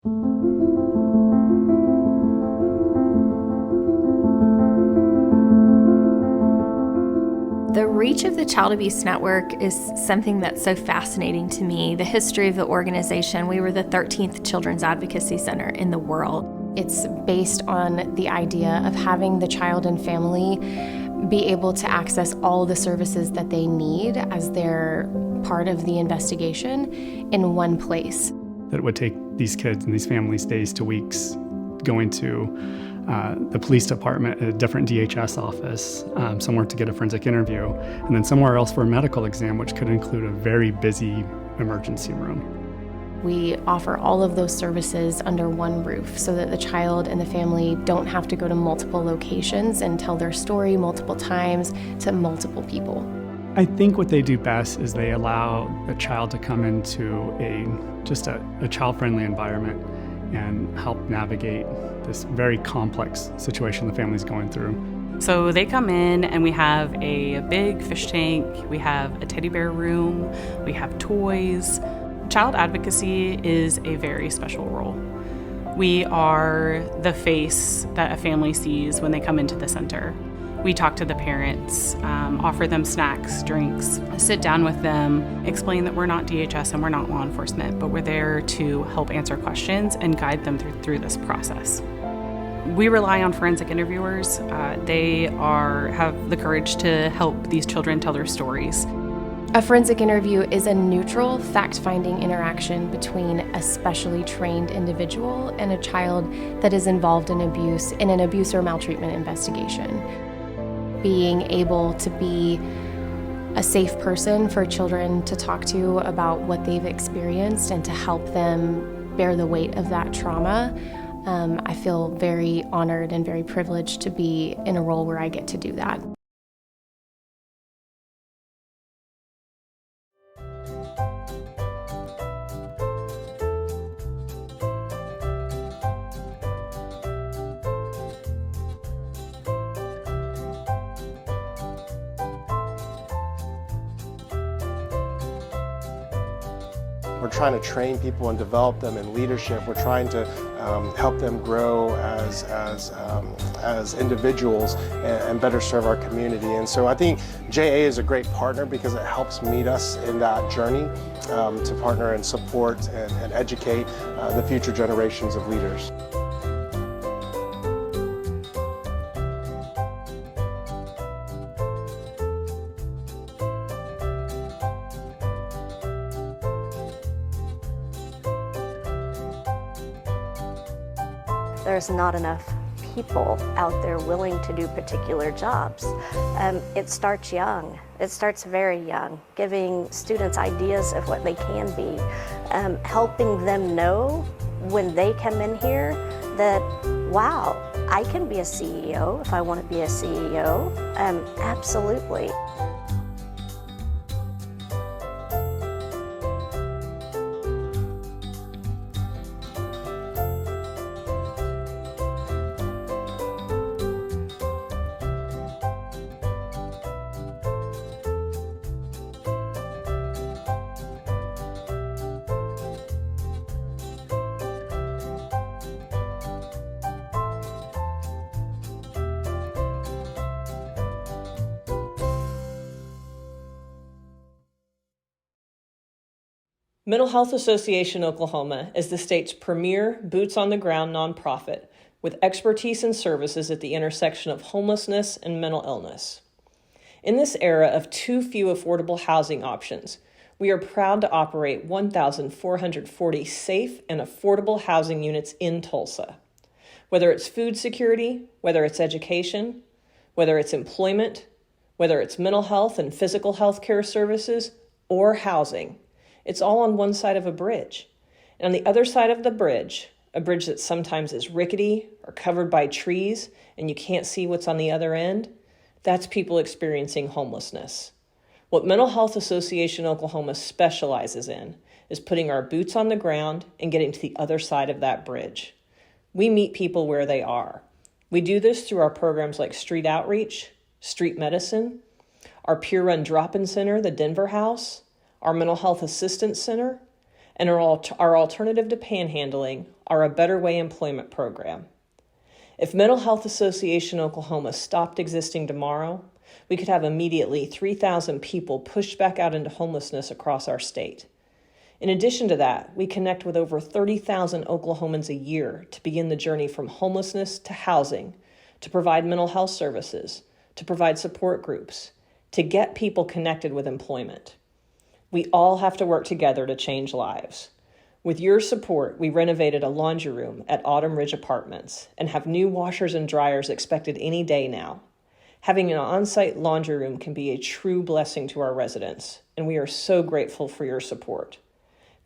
The reach of the Child Abuse Network is something that's so fascinating to me. The history of the organization, we were the 13th Children's Advocacy Center in the world. It's based on the idea of having the child and family be able to access all the services that they need as they're part of the investigation in one place. That it would take these kids and these families days to weeks going to the police department, a different DHS office, somewhere to get a forensic interview, and then somewhere else for a medical exam, which could include a very busy emergency room. We offer all of those services under one roof so that the child and the family don't have to go to multiple locations and tell their story multiple times to multiple people. I think what they do best is they allow the child to come into a child-friendly environment and help navigate this very complex situation the family's going through. So they come in and we have a big fish tank, we have a teddy bear room, we have toys. Child advocacy is a very special role. We are the face that a family sees when they come into the center. We talk to the parents, offer them snacks, drinks, sit down with them, explain that we're not DHS and we're not law enforcement, but we're there to help answer questions and guide them through this process. We rely on forensic interviewers. They have the courage to help these children tell their stories. A forensic interview is a neutral, fact-finding interaction between a specially trained individual and a child that is involved in abuse in an abuse or maltreatment investigation. Being able to be a safe person for children to talk to about what they've experienced and to help them bear the weight of that trauma, I feel very honored and very privileged to be in a role where I get to do that. We're trying to train people and develop them in leadership. We're trying to help them grow as individuals and better serve our community. And so I think JA is a great partner because it helps meet us in that journey to partner and support and educate the future generations of leaders. There's not enough people out there willing to do particular jobs. It starts young. It starts very young, giving students ideas of what they can be, helping them know when they come in here that, wow, I can be a CEO if I want to be a CEO. Absolutely. Mental Health Association Oklahoma is the state's premier boots-on-the-ground nonprofit with expertise and services at the intersection of homelessness and mental illness. In this era of too few affordable housing options, we are proud to operate 1,440 safe and affordable housing units in Tulsa. Whether it's food security, whether it's education, whether it's employment, whether it's mental health and physical health care services, or housing, it's all on one side of a bridge. And on the other side of the bridge, a bridge that sometimes is rickety or covered by trees and you can't see what's on the other end, that's people experiencing homelessness. What Mental Health Association Oklahoma specializes in is putting our boots on the ground and getting to the other side of that bridge. We meet people where they are. We do this through our programs like Street Outreach, Street Medicine, our peer-run drop-in center, the Denver House, our Mental Health Assistance Center, and our Alternative to Panhandling, our A Better Way employment program. If Mental Health Association Oklahoma stopped existing tomorrow, we could have immediately 3,000 people pushed back out into homelessness across our state. In addition to that, we connect with over 30,000 Oklahomans a year to begin the journey from homelessness to housing, to provide mental health services, to provide support groups, to get people connected with employment. We all have to work together to change lives. With your support, we renovated a laundry room at Autumn Ridge Apartments and have new washers and dryers expected any day now. Having an on-site laundry room can be a true blessing to our residents, and we are so grateful for your support.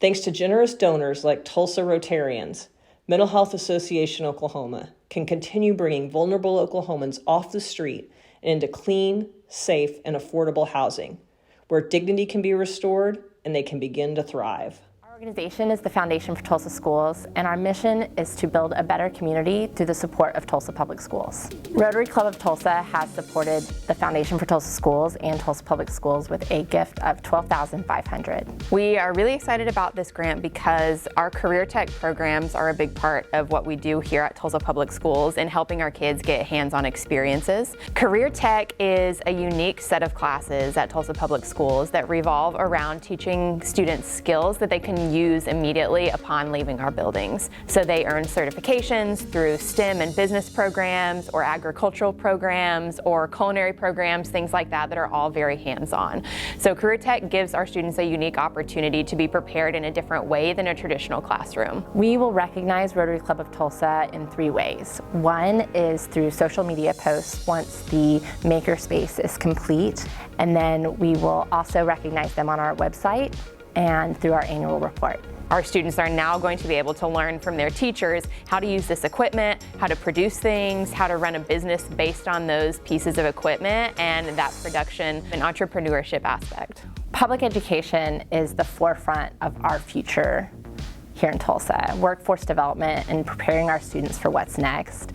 Thanks to generous donors like Tulsa Rotarians, Mental Health Association Oklahoma can continue bringing vulnerable Oklahomans off the street and into clean, safe, and affordable housing, where dignity can be restored and they can begin to thrive. Our organization is the Foundation for Tulsa Schools, and our mission is to build a better community through the support of Tulsa Public Schools. Rotary Club of Tulsa has supported the Foundation for Tulsa Schools and Tulsa Public Schools with a gift of $12,500. We are really excited about this grant because our career tech programs are a big part of what we do here at Tulsa Public Schools in helping our kids get hands-on experiences. Career tech is a unique set of classes at Tulsa Public Schools that revolve around teaching students skills that they can use immediately upon leaving our buildings. So they earn certifications through STEM and business programs or agricultural programs or culinary programs, things like that are all very hands-on. So Career Tech gives our students a unique opportunity to be prepared in a different way than a traditional classroom. We will recognize Rotary Club of Tulsa in 3 ways. One is through social media posts once the makerspace is complete, and then we will also recognize them on our website and through our annual report. Our students are now going to be able to learn from their teachers how to use this equipment, how to produce things, how to run a business based on those pieces of equipment and that production and entrepreneurship aspect. Public education is the forefront of our future here in Tulsa. Workforce development and preparing our students for what's next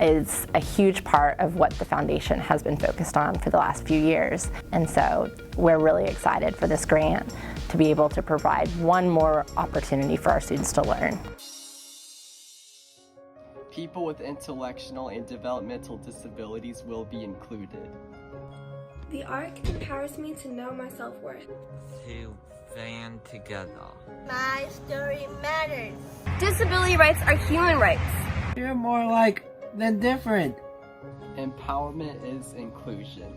is a huge part of what the foundation has been focused on for the last few years. And so we're really excited for this grant to be able to provide one more opportunity for our students to learn. People with intellectual and developmental disabilities will be included. The art empowers me to know my self-worth. To band together. My story matters. Disability rights are human rights. You're more like than different. Empowerment is inclusion.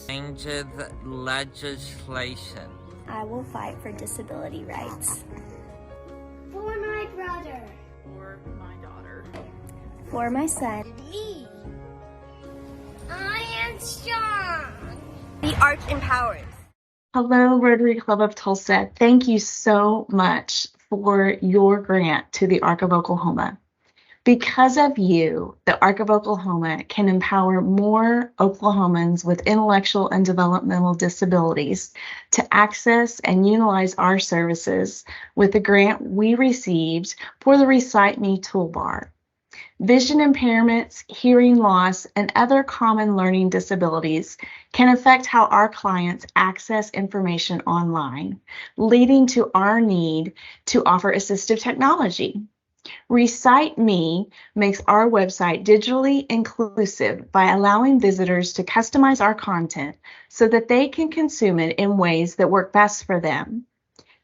Changes legislation. I will fight for disability rights. For my brother. For my daughter. For my son. Me. I am strong. The art empowers. Hello, Rotary Club of Tulsa. Thank you so much for your grant to the Arc of Oklahoma. Because of you, the Arc of Oklahoma can empower more Oklahomans with intellectual and developmental disabilities to access and utilize our services with the grant we received for the Recite Me toolbar. Vision impairments, hearing loss, and other common learning disabilities can affect how our clients access information online, leading to our need to offer assistive technology. Recite Me makes our website digitally inclusive by allowing visitors to customize our content so that they can consume it in ways that work best for them.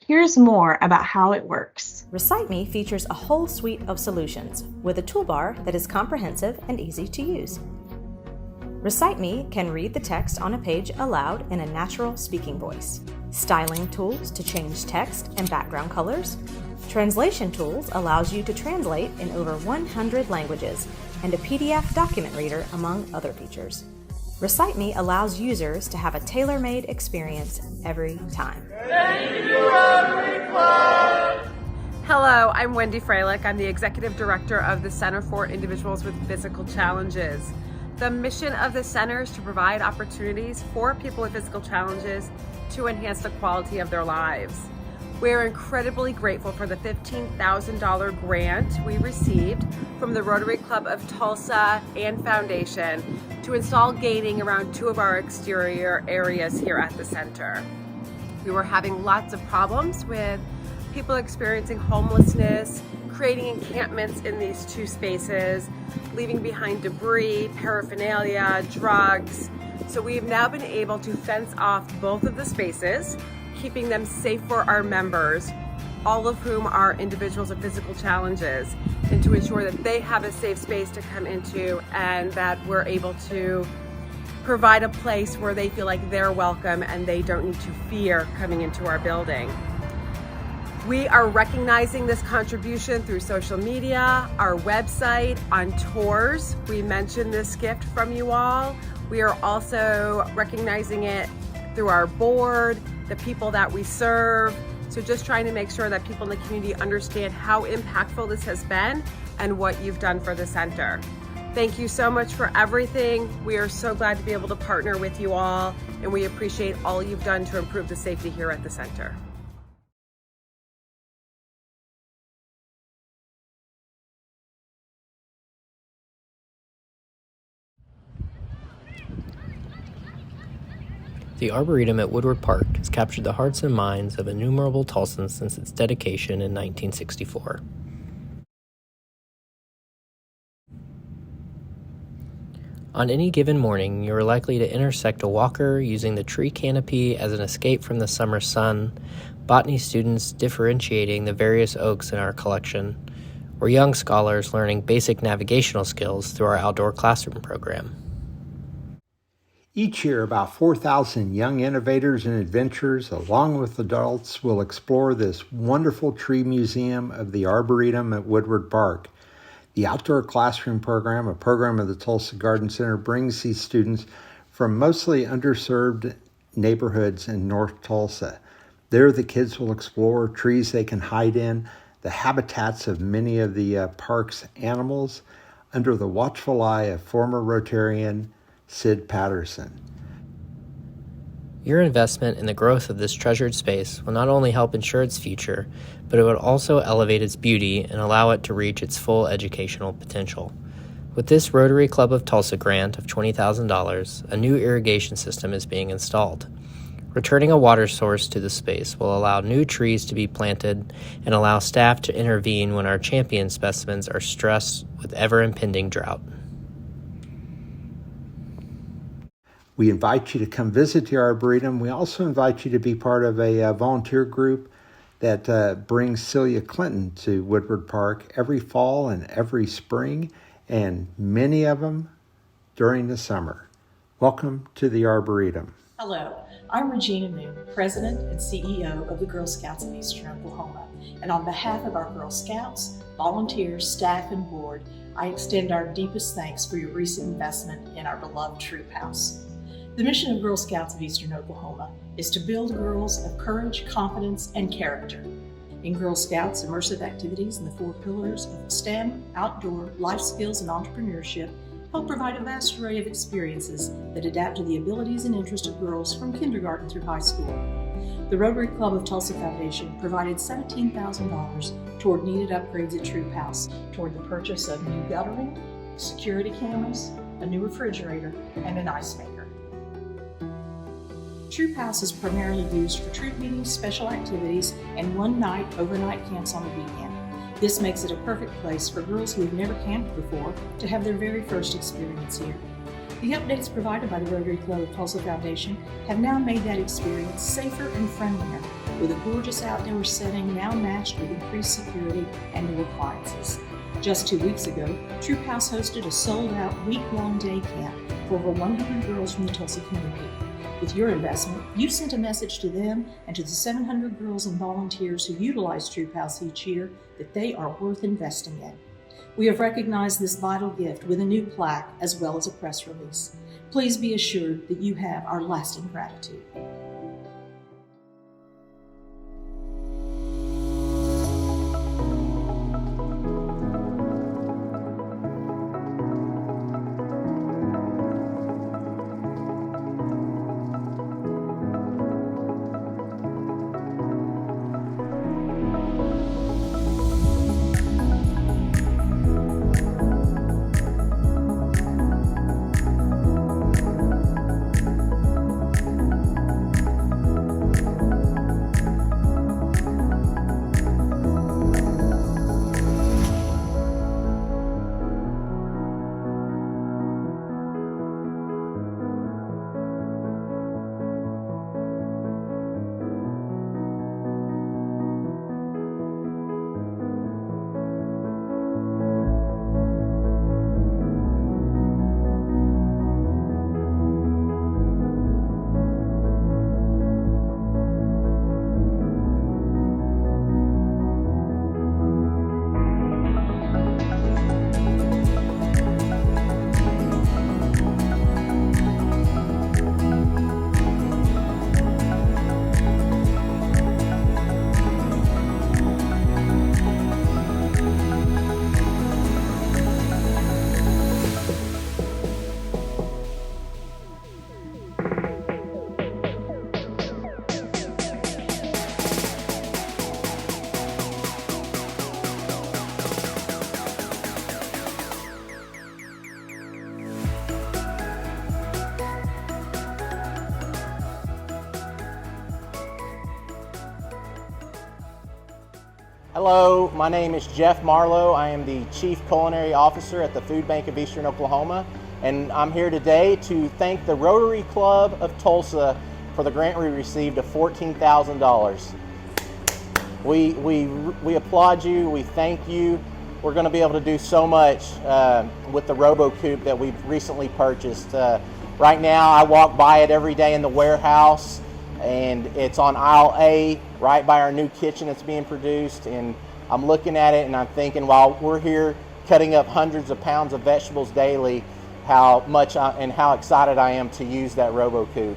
Here's more about how it works. Recite Me features a whole suite of solutions with a toolbar that is comprehensive and easy to use. Recite Me can read the text on a page aloud in a natural speaking voice. Styling tools to change text and background colors. Translation tools allows you to translate in over 100 languages, and a PDF document reader, among other features. Recite Me allows users to have a tailor-made experience every time. Thank you, Rotary Club! Hello, I'm Wendy Freilich. I'm the Executive Director of the Center for Individuals with Physical Challenges. The mission of the center is to provide opportunities for people with physical challenges to enhance the quality of their lives. We're incredibly grateful for the $15,000 grant we received from the Rotary Club of Tulsa and Foundation to install gating around 2 of our exterior areas here at the center. We were having lots of problems with people experiencing homelessness, creating encampments in these 2 spaces, leaving behind debris, paraphernalia, drugs. So we've now been able to fence off both of the spaces, keeping them safe for our members, all of whom are individuals with physical challenges, and to ensure that they have a safe space to come into and that we're able to provide a place where they feel like they're welcome and they don't need to fear coming into our building. We are recognizing this contribution through social media, our website, on tours. We mentioned this gift from you all. We are also recognizing it through our board, the people that we serve. So just trying to make sure that people in the community understand how impactful this has been and what you've done for the center. Thank you so much for everything. We are so glad to be able to partner with you all, and we appreciate all you've done to improve the safety here at the center. The Arboretum at Woodward Park has captured the hearts and minds of innumerable Tulsans since its dedication in 1964. On any given morning, you are likely to intersect a walker using the tree canopy as an escape from the summer sun, botany students differentiating the various oaks in our collection, or young scholars learning basic navigational skills through our outdoor classroom program. Each year, about 4,000 young innovators and adventurers, along with adults, will explore this wonderful tree museum of the Arboretum at Woodward Park. The Outdoor Classroom Program, a program of the Tulsa Garden Center, brings these students from mostly underserved neighborhoods in North Tulsa. There, the kids will explore trees they can hide in, the habitats of many of the park's animals, under the watchful eye of former Rotarian Sid Patterson. Your investment in the growth of this treasured space will not only help ensure its future, but it would also elevate its beauty and allow it to reach its full educational potential. With this Rotary Club of Tulsa grant of $20,000, a new irrigation system is being installed. Returning a water source to the space will allow new trees to be planted and allow staff to intervene when our champion specimens are stressed with ever-impending drought. We invite you to come visit the Arboretum. We also invite you to be part of a volunteer group that brings Celia Clinton to Woodward Park every fall and every spring, and many of them during the summer. Welcome to the Arboretum. Hello, I'm Regina Moon, President and CEO of the Girl Scouts of Eastern Oklahoma. And on behalf of our Girl Scouts, volunteers, staff, and board, I extend our deepest thanks for your recent investment in our beloved Troop House. The mission of Girl Scouts of Eastern Oklahoma is to build girls of courage, confidence, and character. In Girl Scouts, immersive activities in the 4 pillars of STEM, outdoor, life skills, and entrepreneurship help provide a vast array of experiences that adapt to the abilities and interests of girls from kindergarten through high school. The Rotary Club of Tulsa Foundation provided $17,000 toward needed upgrades at Troop House, toward the purchase of new guttering, security cameras, a new refrigerator, and an ice maker. Troop House is primarily used for troop meetings, special activities, and one-night overnight camps on the weekend. This makes it a perfect place for girls who have never camped before to have their very first experience here. The updates provided by the Rotary Club of Tulsa Foundation have now made that experience safer and friendlier, with a gorgeous outdoor setting now matched with increased security and new appliances. Just 2 weeks ago, Troop House hosted a sold-out week-long day camp for over 100 girls from the Tulsa community. With your investment, you sent a message to them and to the 700 girls and volunteers who utilize Troop House each year that they are worth investing in. We have recognized this vital gift with a new plaque as well as a press release. Please be assured that you have our lasting gratitude. Hello, my name is Jeff Marlowe. I am the Chief Culinary Officer at the Food Bank of Eastern Oklahoma, and I'm here today to thank the Rotary Club of Tulsa for the grant we received of $14,000. We applaud you, we thank you. We're going to be able to do so much with the RoboCoop that we've recently purchased. Right now, I walk by it every day in the warehouse, and it's on aisle A, right by our new kitchen that's being produced. And I'm looking at it and I'm thinking, while we're here cutting up hundreds of pounds of vegetables daily, how excited I am to use that RoboCoop.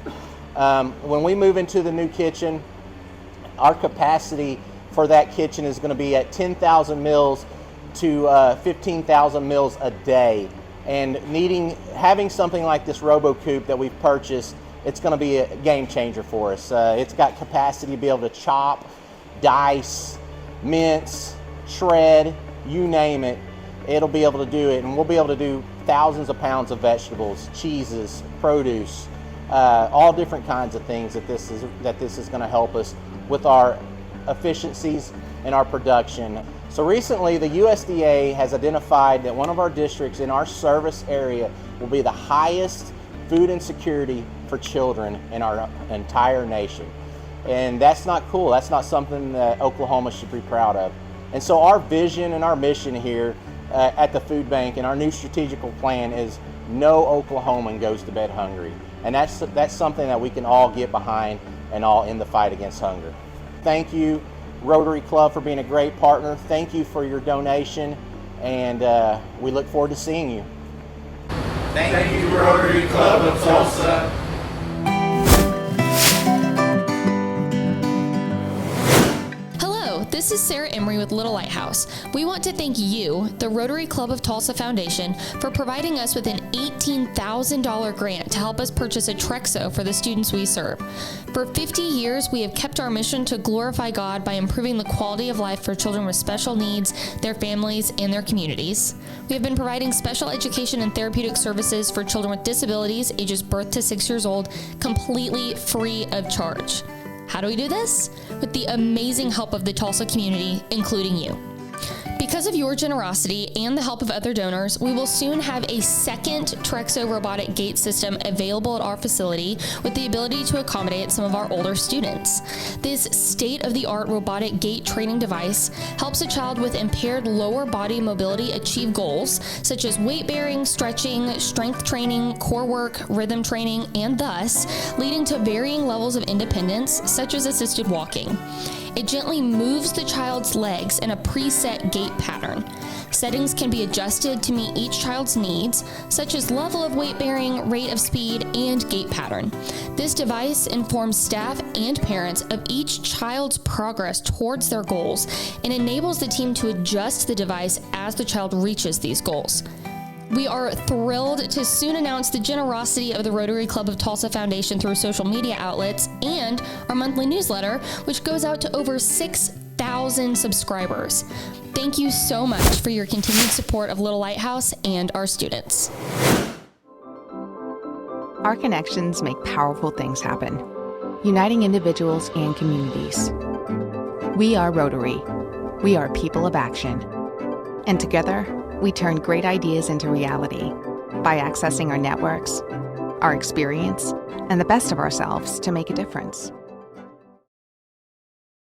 When we move into the new kitchen, our capacity for that kitchen is going to be at 10,000 meals to 15,000 meals a day. And having something like this RoboCoop that we've purchased, it's going to be a game changer for us. It's got capacity to be able to chop, dice, mince, shred, you name it. It'll be able to do it, and we'll be able to do thousands of pounds of vegetables, cheeses, produce, all different kinds of things that this is going to help us with our efficiencies and our production. So recently, the USDA has identified that one of our districts in our service area will be the highest food insecurity for children in our entire nation. And that's not cool. That's not something that Oklahoma should be proud of. And so our vision and our mission here at the food bank and our new strategical plan is no Oklahoman goes to bed hungry. And that's something that we can all get behind and all in the fight against hunger. Thank you, Rotary Club, for being a great partner. Thank you for your donation, and we look forward to seeing you. Thank you, Rotary Club of Tulsa. This is Sarah Emery with Little Lighthouse. We want to thank you, the Rotary Club of Tulsa Foundation, for providing us with an $18,000 grant to help us purchase a Trexo for the students we serve. For 50 years, we have kept our mission to glorify God by improving the quality of life for children with special needs, their families, and their communities. We have been providing special education and therapeutic services for children with disabilities ages birth to 6 years old, completely free of charge. How do we do this? With the amazing help of the Tulsa community, including you. Because of your generosity and the help of other donors, we will soon have a second Trexo robotic gate system available at our facility with the ability to accommodate some of our older students. This state-of-the-art robotic gate training device helps a child with impaired lower body mobility achieve goals such as weight bearing, stretching, strength training, core work, rhythm training, and thus leading to varying levels of independence such as assisted walking. It gently moves the child's legs in a preset gait pattern. Settings can be adjusted to meet each child's needs, such as level of weight bearing, rate of speed, and gait pattern. This device informs staff and parents of each child's progress towards their goals and enables the team to adjust the device as the child reaches these goals. We are thrilled to soon announce the generosity of the Rotary Club of Tulsa Foundation through social media outlets and our monthly newsletter, which goes out to over 6,000 subscribers. Thank you so much for your continued support of Little Lighthouse and our students. Our connections make powerful things happen, uniting individuals and communities. We are Rotary. We are people of action. And together, we turn great ideas into reality by accessing our networks, our experience, and the best of ourselves to make a difference.